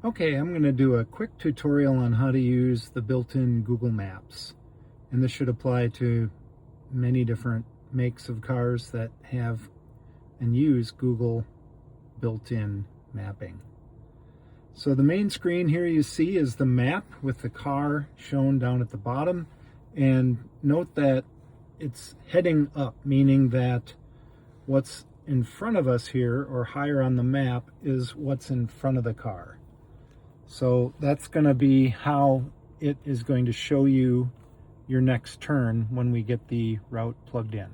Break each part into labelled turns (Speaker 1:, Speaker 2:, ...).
Speaker 1: Okay, I'm going to do a quick tutorial on how to use the built-in Google Maps. And this should apply to many different makes of cars that have and use Google built-in mapping. So the main screen here you see is the map with the car shown down at the bottom. And note that it's heading up, meaning that what's in front of us here or higher on the map is what's in front of the car. So that's going to be how it is going to show you your next turn when we get the route plugged in.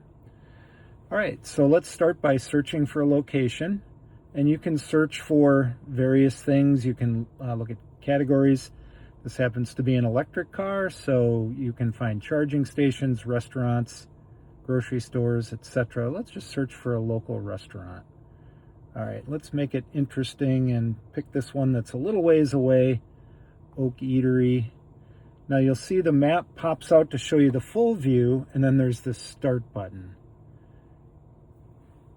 Speaker 1: All right, so let's start by searching for a location. And you can search for various things. You can look at categories. This happens to be an electric car, so you can find charging stations, restaurants, grocery stores, etc. Let's just search for a local restaurant. All right, let's make it interesting and pick this one that's a little ways away, Oak Eatery. Now you'll see the map pops out to show you the full view, and then there's this start button.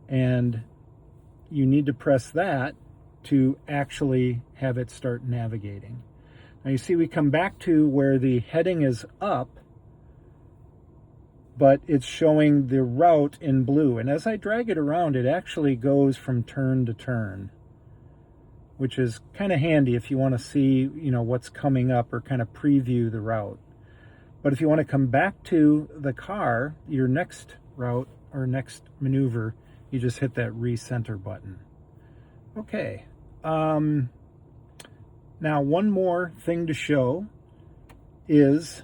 Speaker 1: And you need to press that to actually have it start navigating. Now you see we come back to where the heading is up, but it's showing the route in blue. And as I drag it around, it actually goes from turn to turn, which is kind of handy if you want to see, what's coming up or kind of preview the route. But if you want to come back to the car, your next route or next maneuver, you just hit that recenter button. Okay. Now one more thing to show is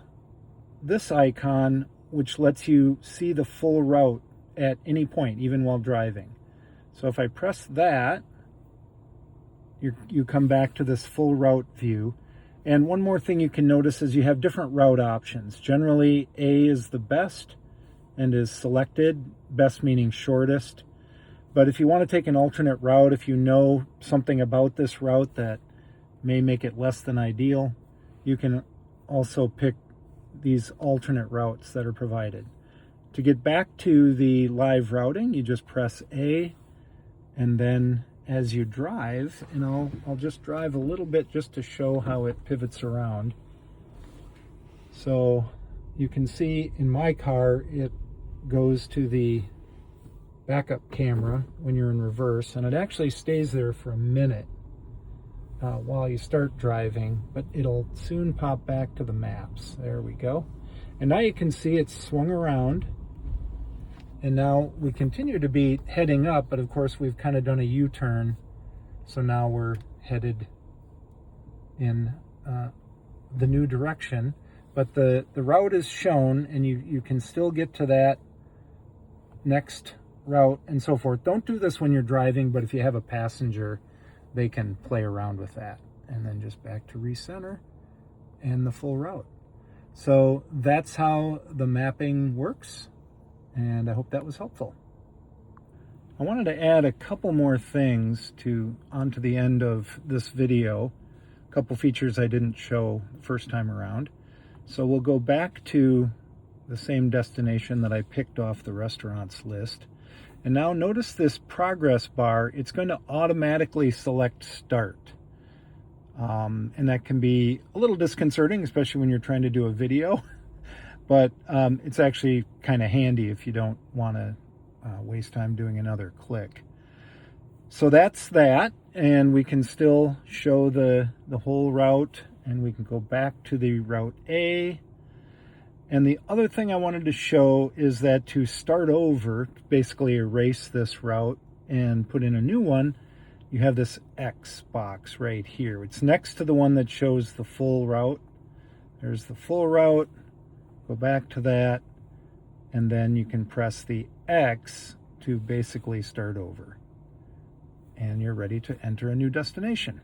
Speaker 1: this icon, which lets you see the full route at any point, even while driving. So if I press that, you come back to this full route view. And one more thing you can notice is you have different route options. Generally, A is the best and is selected, best meaning shortest. But if you want to take an alternate route, if you know something about this route that may make it less than ideal, you can also pick these alternate routes that are provided. To get back to the live routing, you just press A, and then as you drive, and I'll just drive a little bit just to show how it pivots around. So you can see in my car, it goes to the backup camera when you're in reverse, and it actually stays there for a minute while you start driving, but it'll soon pop back to the maps. There we go. And now you can see it's swung around, and now we continue to be heading up, but of course we've kind of done a U-turn, so now we're headed in the new direction, but the route is shown, and you can still get to that next route and so forth. Don't do this when you're driving, but if you have a passenger, they can play around with that. And then just back to recenter and the full route. So that's how the mapping works, and I hope that was helpful. I wanted to add a couple more things onto the end of this video, a couple features I didn't show the first time around. So we'll go back to the same destination that I picked off the restaurants list. And now notice this progress bar, it's going to automatically select start. And that can be a little disconcerting, especially when you're trying to do a video, but it's actually kind of handy if you don't want to waste time doing another click. So that's that, and we can still show the whole route, and we can go back to the route A. And the other thing I wanted to show is that to start over, basically erase this route and put in a new one, you have this X box right here. It's next to the one that shows the full route. There's the full route. Go back to that, and then you can press the X to basically start over. And you're ready to enter a new destination.